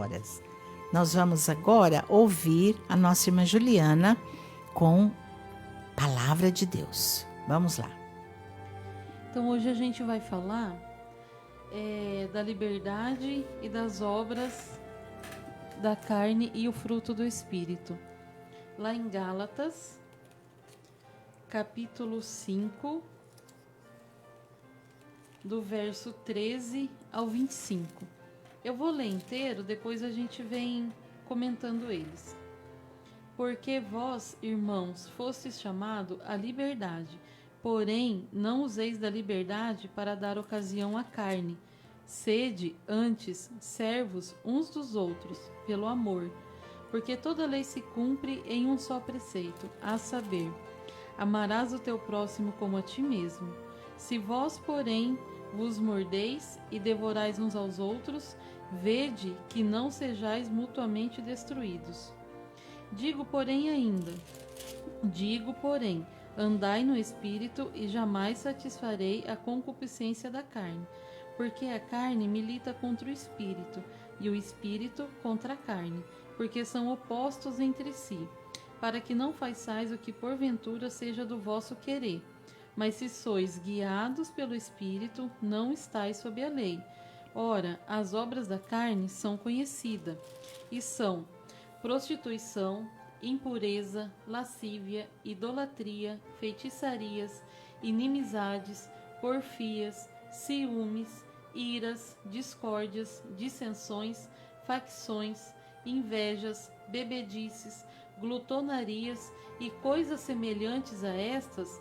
horas. Nós vamos agora ouvir a nossa irmã Juliana com Palavra de Deus. Vamos lá. Então hoje a gente vai falar da liberdade e das obras da carne e o fruto do Espírito. Lá em Gálatas, capítulo 5, do verso 13 ao 25. Eu vou ler inteiro, depois a gente vem comentando eles. Porque vós, irmãos, fostes chamados à liberdade, porém não useis da liberdade para dar ocasião à carne. Sede, antes, servos uns dos outros, pelo amor. Porque toda lei se cumpre em um só preceito, a saber, amarás o teu próximo como a ti mesmo. Se vós, porém, vos mordeis e devorais uns aos outros, vede que não sejais mutuamente destruídos. Digo, porém, andai no Espírito e jamais satisfarei a concupiscência da carne, porque a carne milita contra o Espírito, e o Espírito contra a carne, porque são opostos entre si, para que não façais o que porventura seja do vosso querer. Mas se sois guiados pelo Espírito, não estáis sob a lei. Ora, as obras da carne são conhecidas, e são prostituição, impureza, lascívia, idolatria, feitiçarias, inimizades, porfias, ciúmes, iras, discórdias, dissensões, facções, invejas, bebedices, glutonarias e coisas semelhantes a estas,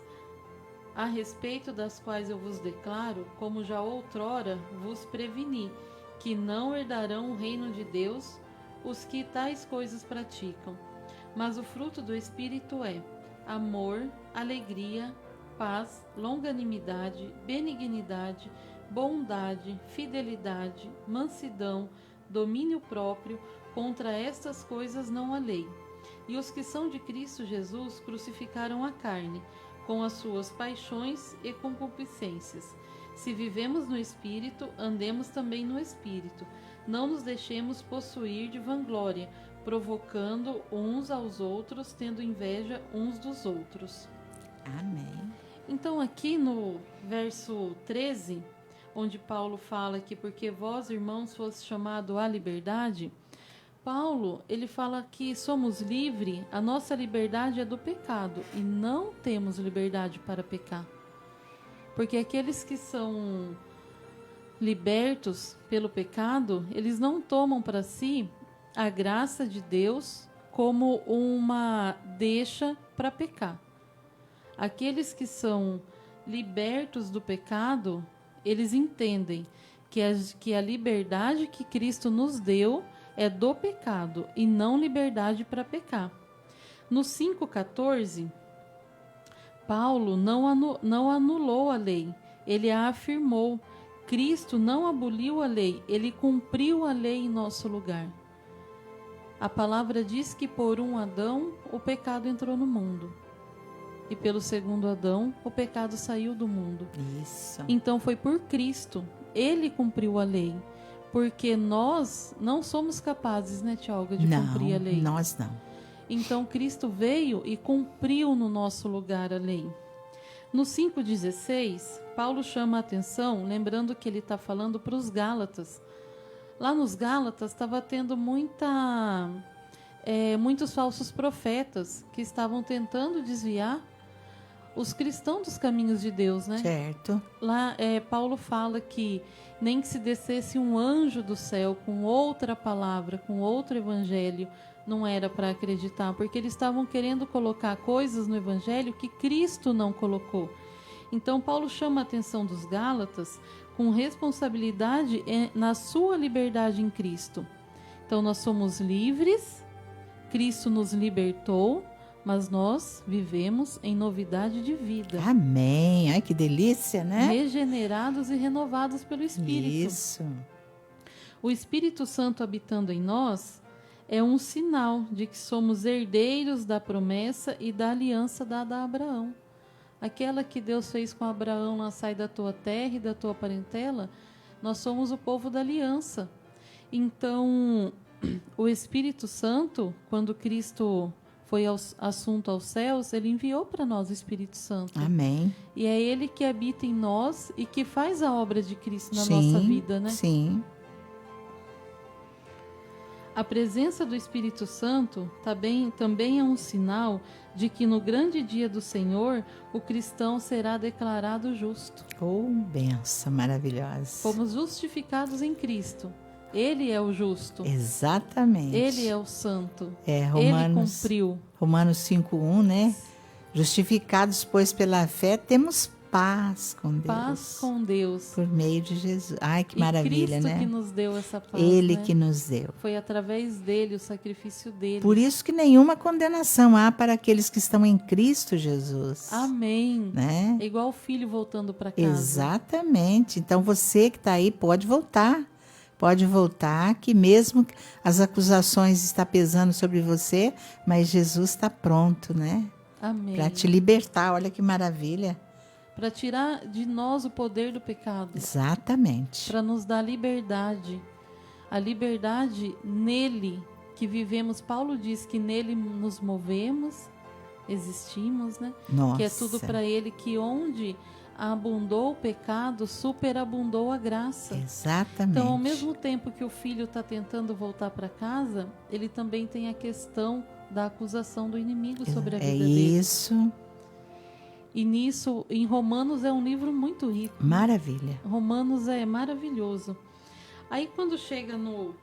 a respeito das quais eu vos declaro, como já outrora vos preveni, que não herdarão o reino de Deus os que tais coisas praticam. Mas o fruto do Espírito é amor, alegria, paz, longanimidade, benignidade, bondade, fidelidade, mansidão, domínio próprio. Contra estas coisas não há lei. E os que são de Cristo Jesus crucificaram a carne, com as suas paixões e concupiscências. Se vivemos no Espírito, andemos também no Espírito. Não nos deixemos possuir de vanglória, provocando uns aos outros, tendo inveja uns dos outros. Amém. Então aqui no verso 13, onde Paulo fala que porque vós, irmãos, foste chamados à liberdade, Paulo, ele fala que somos livres, a nossa liberdade é do pecado e não temos liberdade para pecar. Porque aqueles que são libertos pelo pecado, eles não tomam para si a graça de Deus como uma deixa para pecar. Aqueles que são libertos do pecado, eles entendem que a liberdade que Cristo nos deu é do pecado e não liberdade para pecar. No 5,14, Paulo não anulou a lei, ele a afirmou. Cristo não aboliu a lei, ele cumpriu a lei em nosso lugar. A palavra diz que por um Adão o pecado entrou no mundo. E pelo segundo Adão o pecado saiu do mundo. Isso. Então foi por Cristo, ele cumpriu a lei. Porque nós não somos capazes, né, tia Olga, de cumprir a lei. Não, nós não. Então Cristo veio e cumpriu no nosso lugar a lei. No 5,16, Paulo chama a atenção, lembrando que ele está falando para os Gálatas. Lá nos Gálatas estava tendo muitos falsos profetas que estavam tentando desviar os cristãos dos caminhos de Deus, né? Certo. Lá Paulo fala que nem que se descesse um anjo do céu com outra palavra, com outro evangelho, não era para acreditar, porque eles estavam querendo colocar coisas no evangelho que Cristo não colocou. Então Paulo chama a atenção dos Gálatas com responsabilidade na sua liberdade em Cristo. Então nós somos livres, Cristo nos libertou, mas nós vivemos em novidade de vida. Amém. Ai, que delícia, né? Regenerados e renovados pelo Espírito. Isso. O Espírito Santo habitando em nós é um sinal de que somos herdeiros da promessa e da aliança dada a Abraão. Aquela que Deus fez com Abraão, lá sai da tua terra e da tua parentela, nós somos o povo da aliança. Então, O Espírito Santo, quando Cristo foi assunto aos céus, ele enviou para nós o Espírito Santo. Amém. E é ele que habita em nós e que faz a obra de Cristo na Sim, nossa vida, né? Sim. A presença do Espírito Santo também é um sinal de que no grande dia do Senhor, o cristão será declarado justo. Oh, benção maravilhosa. Fomos justificados em Cristo. Ele é o justo. Exatamente. Ele é o santo. Ele cumpriu. Romanos 5:1, né? Justificados, pois, pela fé, temos paz com Deus. Paz com Deus. Por meio de Jesus. Ai, que maravilha, Cristo né? que nos deu essa paz. Ele né? que nos deu. Foi através dele, o sacrifício dele. Por isso que nenhuma condenação há para aqueles que estão em Cristo Jesus. Amém. Né? É igual o filho voltando para casa. Exatamente. Então você que está aí pode voltar. Pode voltar, que mesmo as acusações estão pesando sobre você, mas Jesus está pronto, né? Amém. Para te libertar. Olha que maravilha. Para tirar de nós o poder do pecado. Exatamente. Para nos dar liberdade. A liberdade nele que vivemos. Paulo diz que nele nos movemos, existimos, né? Nossa. Que é tudo para ele, que onde abundou o pecado, superabundou a graça. Exatamente. Então, ao mesmo tempo que o filho está tentando voltar para casa, ele também tem a questão da acusação do inimigo sobre a vida dele. É isso. E nisso, em Romanos é um livro muito rico. Maravilha. Romanos é maravilhoso. Aí quando chega no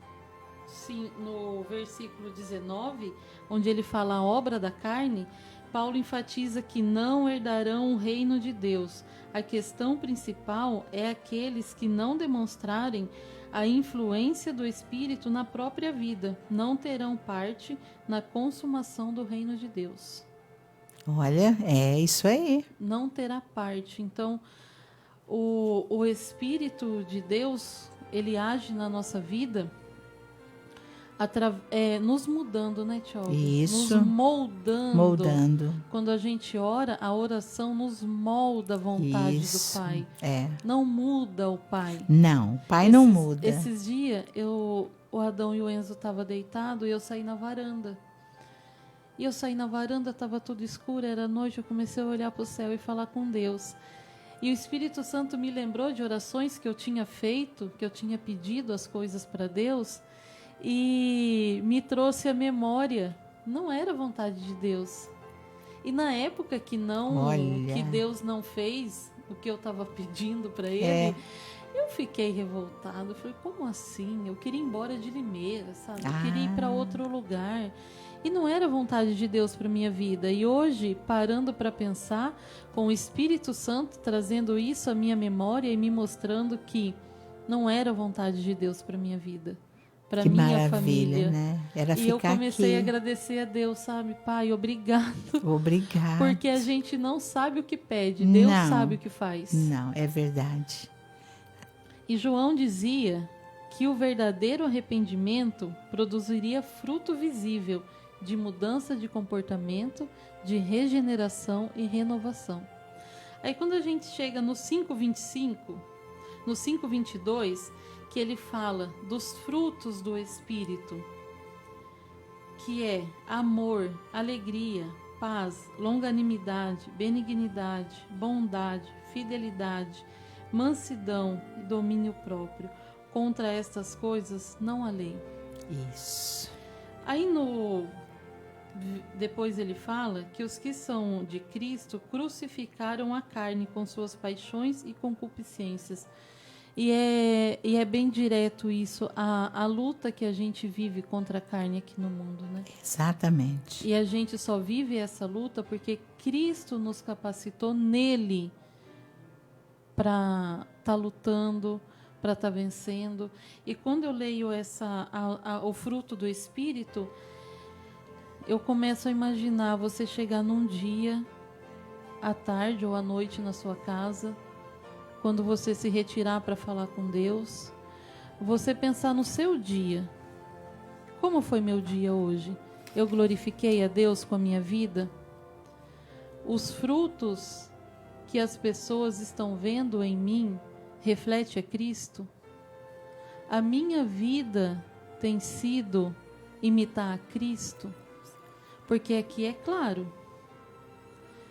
versículo 19, onde ele fala a obra da carne, Paulo enfatiza que não herdarão o reino de Deus. A questão principal é aqueles que não demonstrarem a influência do Espírito na própria vida, não terão parte na consumação do reino de Deus. Olha, é isso aí. Não terá parte. Então, o Espírito de Deus, ele age na nossa vida nos mudando, né, Tiago? Isso. Nos moldando. Moldando. Quando a gente ora, a oração nos molda a vontade Isso. do Pai. É. Não muda o Pai. Não, o Pai não muda. Esses dias, o Adão e o Enzo estavam deitados e eu saí na varanda. E eu saí na varanda, estava tudo escuro, era noite, eu comecei a olhar para o céu e falar com Deus. E o Espírito Santo me lembrou de orações que eu tinha feito, que eu tinha pedido as coisas para Deus, e me trouxe a memória. Não era vontade de Deus. E na época que Deus não fez o que eu estava pedindo para Ele, eu fiquei revoltada. Falei, como assim? Eu queria ir embora de Limeira, sabe? Eu queria ir para outro lugar. E não era vontade de Deus para minha vida. E hoje, parando para pensar, com o Espírito Santo trazendo isso à minha memória e me mostrando que não era vontade de Deus para minha vida, para minha família, né? Era e eu comecei aqui. a agradecer a Deus, sabe? Pai, obrigado. Obrigado. Porque a gente não sabe o que pede, Deus sabe o que faz. Não, é verdade. E João dizia que o verdadeiro arrependimento produziria fruto visível de mudança de comportamento, de regeneração e renovação. Aí quando a gente chega no 5:25, no 5:22, que ele fala dos frutos do Espírito, que é amor, alegria, paz, longanimidade, benignidade, bondade, fidelidade, mansidão e domínio próprio. Contra estas coisas não há lei. Isso. Aí depois ele fala que os que são de Cristo crucificaram a carne com suas paixões e concupiscências. E é bem direto isso, a luta que a gente vive contra a carne aqui no mundo, né? Exatamente. E a gente só vive essa luta porque Cristo nos capacitou nele para estar lutando, para estar vencendo. E quando eu leio o fruto do Espírito, eu começo a imaginar você chegar num dia, à tarde ou à noite na sua casa, quando você se retirar para falar com Deus, você pensar no seu dia. Como foi meu dia hoje? Eu glorifiquei a Deus com a minha vida? Os frutos que as pessoas estão vendo em mim reflete a Cristo? A minha vida tem sido imitar a Cristo? Porque aqui é claro,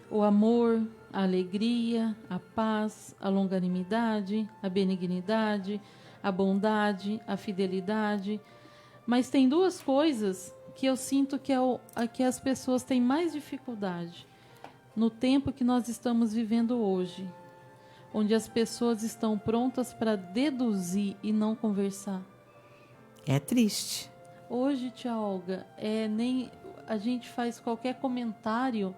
o amor, a alegria, a paz, a longanimidade, a benignidade, a bondade, a fidelidade. Mas tem duas coisas que eu sinto que as pessoas têm mais dificuldade no tempo que nós estamos vivendo hoje, onde as pessoas estão prontas para deduzir e não conversar. É triste. Hoje, tia Olga, nem a gente faz qualquer comentário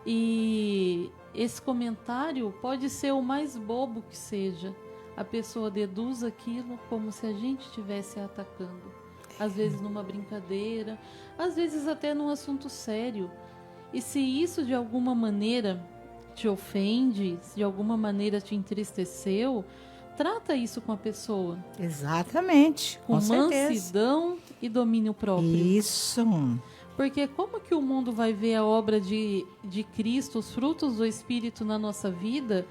e esse comentário pode ser o mais bobo que seja. A pessoa deduz aquilo como se a gente estivesse atacando. Às vezes numa brincadeira, às vezes até num assunto sério. E se isso de alguma maneira te ofende, se de alguma maneira te entristeceu, trata isso com a pessoa. Exatamente, com certeza. Mansidão e domínio próprio. Isso. Porque como que o mundo vai ver a obra de Cristo, os frutos do Espírito na nossa vida,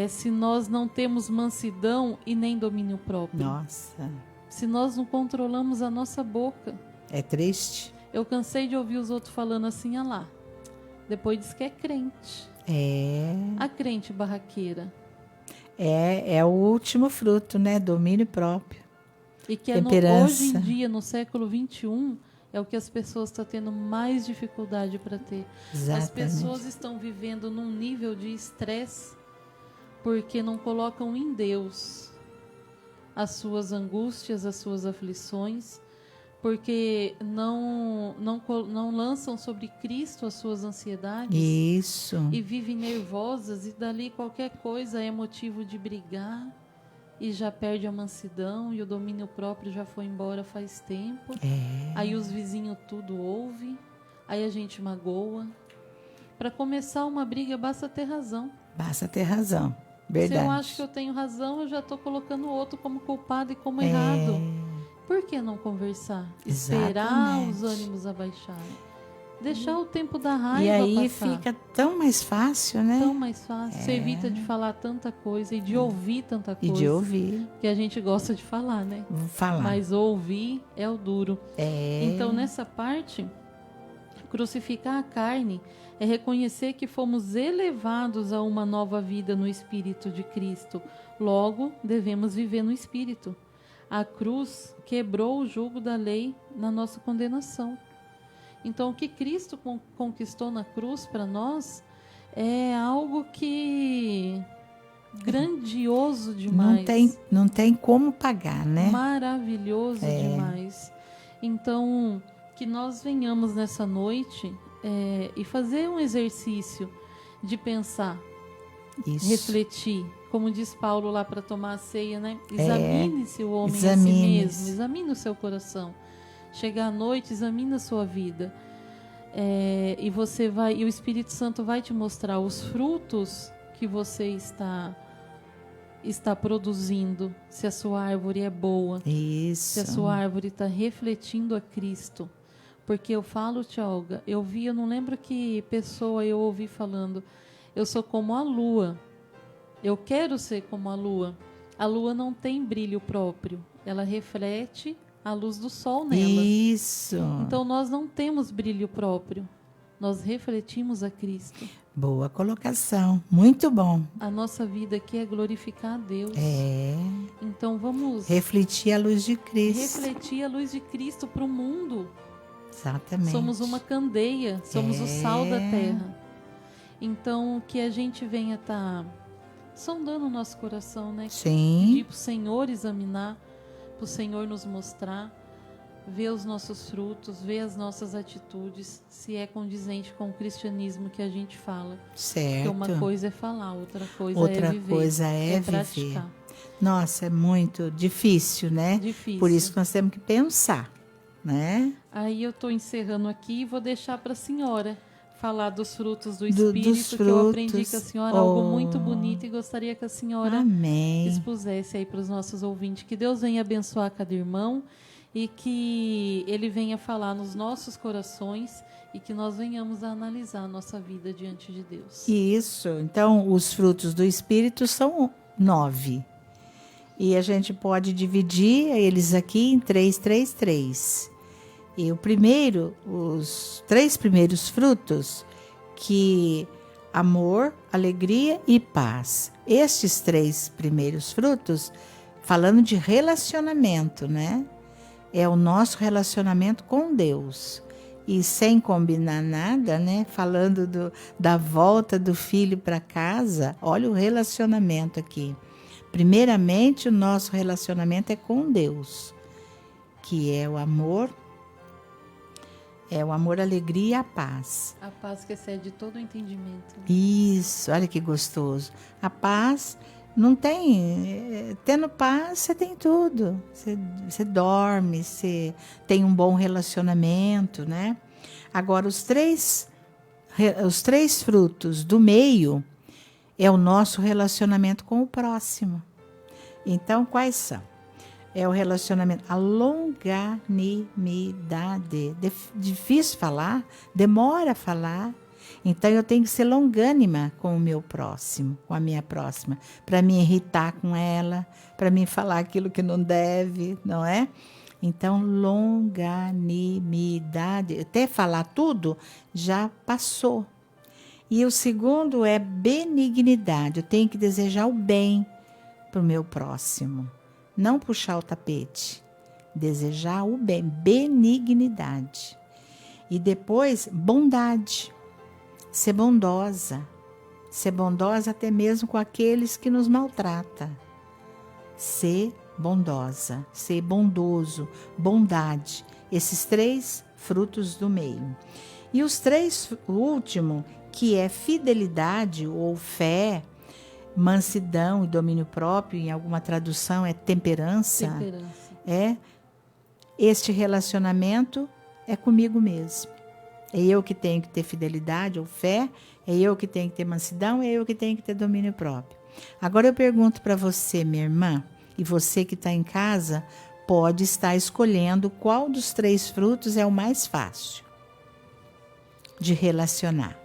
se nós não temos mansidão e nem domínio próprio? Nossa. Se nós não controlamos a nossa boca. É triste. Eu cansei de ouvir os outros falando assim, ah lá. Depois diz que é crente. A crente barraqueira. É o último fruto, né? Domínio próprio. E que temperança. Hoje em dia, no século XXI, é o que as pessoas estão tendo mais dificuldade para ter. Exatamente. As pessoas estão vivendo num nível de estresse porque não colocam em Deus as suas angústias, as suas aflições, porque não lançam sobre Cristo as suas ansiedades. Isso. E vivem nervosas e dali qualquer coisa é motivo de brigar e já perde a mansidão e o domínio próprio já foi embora faz tempo. Aí os vizinhos tudo ouvem, aí a gente magoa. Para começar uma briga basta ter razão. Basta ter razão. Verdade. Se eu acho que eu tenho razão, eu já estou colocando o outro como culpado e como errado. Por que não conversar? Esperar os ânimos abaixarem. Deixar o tempo da raiva E aí passar. fica tão mais fácil, né? Tão mais fácil. Você evita de falar tanta coisa e de ouvir tanta coisa. E de ouvir. Que a gente gosta de falar, né? Vou falar. Mas ouvir é o duro. Então, nessa parte, crucificar a carne é reconhecer que fomos elevados a uma nova vida no Espírito de Cristo. Logo, devemos viver no Espírito. A cruz quebrou o jugo da lei na nossa condenação. Então, o que Cristo conquistou na cruz para nós é algo que grandioso demais. Não tem como pagar, né? Maravilhoso demais. Então, que nós venhamos nessa noite e fazer um exercício de pensar, refletir. Como diz Paulo lá para tomar a ceia, né? Examine-se o homem a si mesmo, examine o seu coração. Chega à noite, examine a sua vida. E o Espírito Santo vai te mostrar os frutos que você está produzindo. Se a sua árvore é boa. Isso. Se a sua árvore está refletindo a Cristo. Porque eu falo, tia Olga, eu não lembro que pessoa eu ouvi falando, eu sou como a lua. Eu quero ser como a lua. A lua não tem brilho próprio. Ela reflete a luz do sol nela. Isso. Então, nós não temos brilho próprio. Nós refletimos a Cristo. Boa colocação. Muito bom. A nossa vida aqui é glorificar a Deus. Então, vamos... refletir a luz de Cristo. Refletir a luz de Cristo para o mundo. Exatamente. Somos uma candeia. Somos o sal da terra. Então, que a gente venha estar sondando o nosso coração, né? Sim. Pedir para o Senhor examinar, para o Senhor nos mostrar, ver os nossos frutos, ver as nossas atitudes, se é condizente com o cristianismo que a gente fala. Certo. Porque uma coisa é falar, outra coisa outra é viver. Coisa é viver. Praticar. Nossa, é muito difícil, né? Difícil. Por isso que nós temos que pensar, né? Aí eu estou encerrando aqui e vou deixar para a senhora falar dos frutos do Espírito, dos que eu aprendi com a senhora, algo muito bonito, e gostaria que a senhora expusesse aí para os nossos ouvintes. Que Deus venha abençoar cada irmão e que Ele venha falar nos nossos corações e que nós venhamos a analisar a nossa vida diante de Deus. Isso. Então, os frutos do Espírito são 9. E a gente pode dividir eles aqui em 3, 3, 3. E os 3 primeiros frutos, que amor, alegria e paz. Estes 3 primeiros frutos, falando de relacionamento, né? É o nosso relacionamento com Deus. E sem combinar nada, né? Falando da volta do filho para casa, olha o relacionamento aqui. Primeiramente, o nosso relacionamento é com Deus, que é o amor, a alegria e a paz. A paz que excede todo o entendimento. Isso, olha que gostoso. A paz não tem. Tendo paz, você tem tudo. Você dorme, você tem um bom relacionamento, né? Agora, os três frutos do meio é o nosso relacionamento com o próximo. Então, quais são? É o relacionamento, a longanimidade. Difícil falar, demora a falar. Então, eu tenho que ser longânima com o meu próximo, com a minha próxima, para me irritar com ela, para me falar aquilo que não deve, não é? Então, longanimidade, até falar tudo, já passou. E o segundo é benignidade, eu tenho que desejar o bem para o meu próximo. Não puxar o tapete, desejar o bem, benignidade. E depois, bondade, ser bondosa até mesmo com aqueles que nos maltratam. Ser bondosa, ser bondoso, bondade, esses 3 frutos do meio. E o último, que é fidelidade ou fé, mansidão e domínio próprio, em alguma tradução é temperança. Este relacionamento é comigo mesmo. É eu que tenho que ter fidelidade ou fé, é eu que tenho que ter mansidão, é eu que tenho que ter domínio próprio. Agora eu pergunto para você, minha irmã, e você que está em casa, pode estar escolhendo qual dos 3 frutos é o mais fácil de relacionar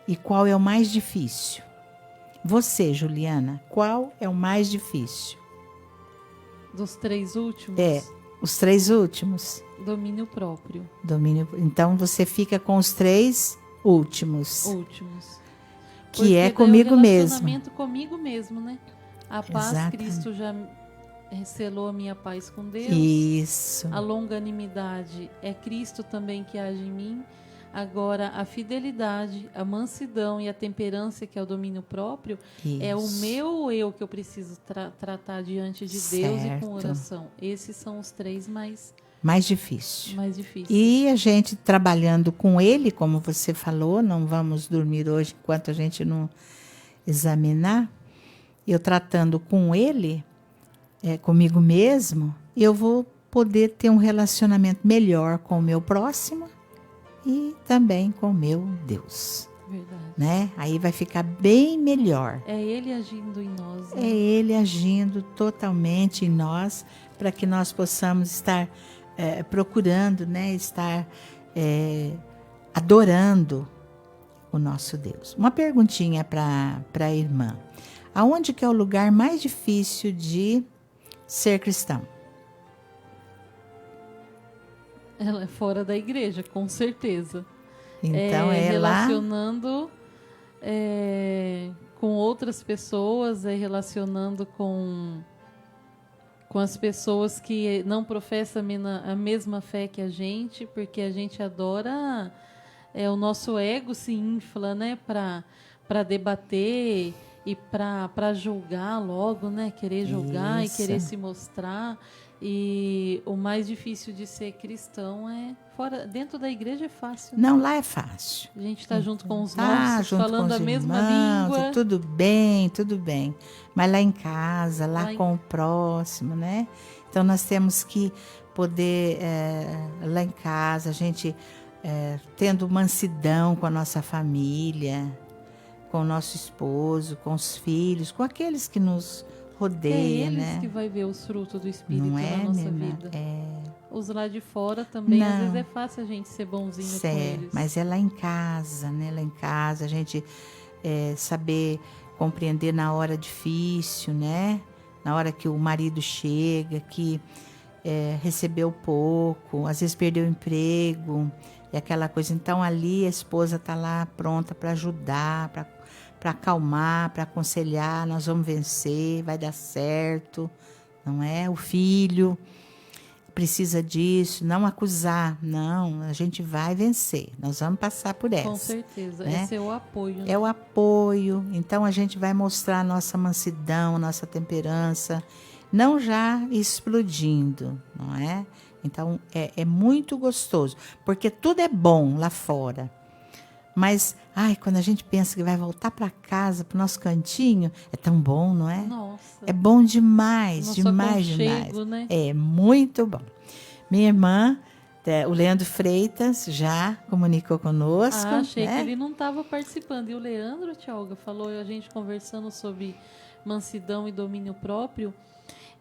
e qual é o mais difícil. Você, Juliana, qual é o mais difícil? Dos 3 últimos? Os 3 últimos. Domínio próprio. Então, você fica com os 3 últimos. Que porque é comigo mesmo. Relacionamento comigo mesmo, né? A paz, exatamente. Cristo já selou a minha paz com Deus. Isso. A longanimidade é Cristo também que age em mim. Agora, a fidelidade, a mansidão e a temperança, que é o domínio próprio, isso. É o meu eu que eu preciso tratar diante de Deus e com oração. Esses são os 3 mais difíceis. E a gente trabalhando com ele, como você falou, não vamos dormir hoje enquanto a gente não examinar. Eu tratando com ele, comigo mesmo, eu vou poder ter um relacionamento melhor com o meu próximo e também com o meu Deus. Verdade. Né? Aí vai ficar bem melhor. É Ele agindo em nós. Né? É Ele agindo totalmente em nós, para que nós possamos estar procurando, né? Estar adorando o nosso Deus. Uma perguntinha para a irmã. Aonde que é o lugar mais difícil de ser cristão? Ela é fora da igreja, com certeza. Então relacionando com outras pessoas, relacionando com as pessoas que não professam a mesma fé que a gente, porque a gente adora, o nosso ego se infla, né, para debater e para julgar logo, né, querer julgar e querer se mostrar. E o mais difícil de ser cristão dentro da igreja é fácil. Né? Não, lá é fácil. A gente está junto com os nossos, falando a mesma língua. Tudo bem. Mas lá em casa, lá com o próximo, né? Então nós temos que poder, lá em casa, a gente tendo mansidão com a nossa família, com o nosso esposo, com os filhos, com aqueles que nos rodeia, eles, né? Que vai ver os frutos do Espírito não na nossa vida. Os lá de fora também, às vezes é fácil a gente ser bonzinho com eles. Mas é lá em casa, né? Lá em casa a gente saber compreender na hora difícil, né? na hora que o marido chega, que recebeu pouco, às vezes perdeu o emprego, e aquela coisa. Então ali a esposa está lá pronta para ajudar, para acalmar, para aconselhar, nós vamos vencer, vai dar certo, não é? O filho precisa disso, não acusar, não, a gente vai vencer, nós vamos passar por essa. Com certeza, né? esse é o apoio. Né? É o apoio, então a gente vai mostrar a nossa mansidão, nossa temperança, não já explodindo, não é? Então é muito gostoso, porque tudo é bom lá fora. Mas, quando a gente pensa que vai voltar para casa, para o nosso cantinho, é tão bom, não é? Nossa. É bom demais, Nosso demais, aconchego, demais. Né? É muito bom. Minha irmã, o Leandro Freitas, já comunicou conosco. Achei né? que ele não estava participando. E o Leandro, tia Olga, falou, a gente conversando sobre mansidão e domínio próprio,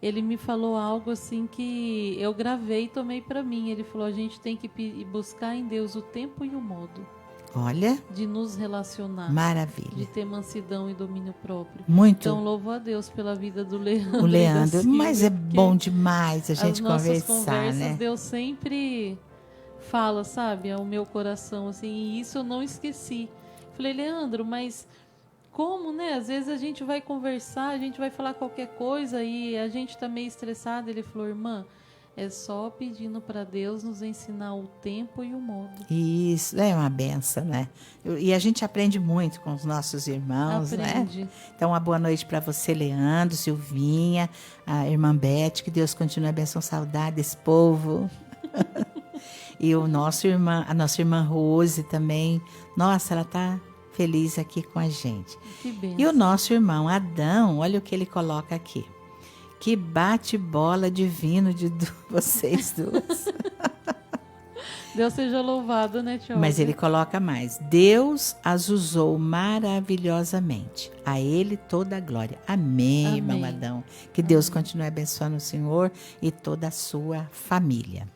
ele me falou algo assim que eu gravei e tomei para mim. Ele falou, a gente tem que buscar em Deus o tempo e o modo. Olha, de nos relacionar. Maravilha. De ter mansidão e domínio próprio. Muito. Então, louvo a Deus pela vida do Leandro. O Leandro, Silvia, mas é bom demais a gente conversar, as nossas conversas, né? Deus sempre fala, sabe, ao meu coração, assim, e isso eu não esqueci. Falei, Leandro, mas como, né? Às vezes a gente vai conversar, a gente vai falar qualquer coisa e a gente tá meio estressado. Ele falou, irmã, é só pedindo para Deus nos ensinar o tempo e o modo. Isso, é uma benção, né? E a gente aprende muito com os nossos irmãos, Aprende. né? Então, uma boa noite para você, Leandro, Silvinha, a irmã Beth, que Deus continue abençoando, saudade desse povo. E a nossa irmã Rose também. Nossa, ela tá feliz aqui com a gente. Que benção. E o nosso irmão Adão, olha o que ele coloca aqui. Que bate-bola divino de vocês duas. Deus seja louvado, né, tia? Mas ele coloca mais. Deus as usou maravilhosamente. A ele toda a glória. Amém, irmão Adão. Que Deus continue abençoando o Senhor e toda a sua família.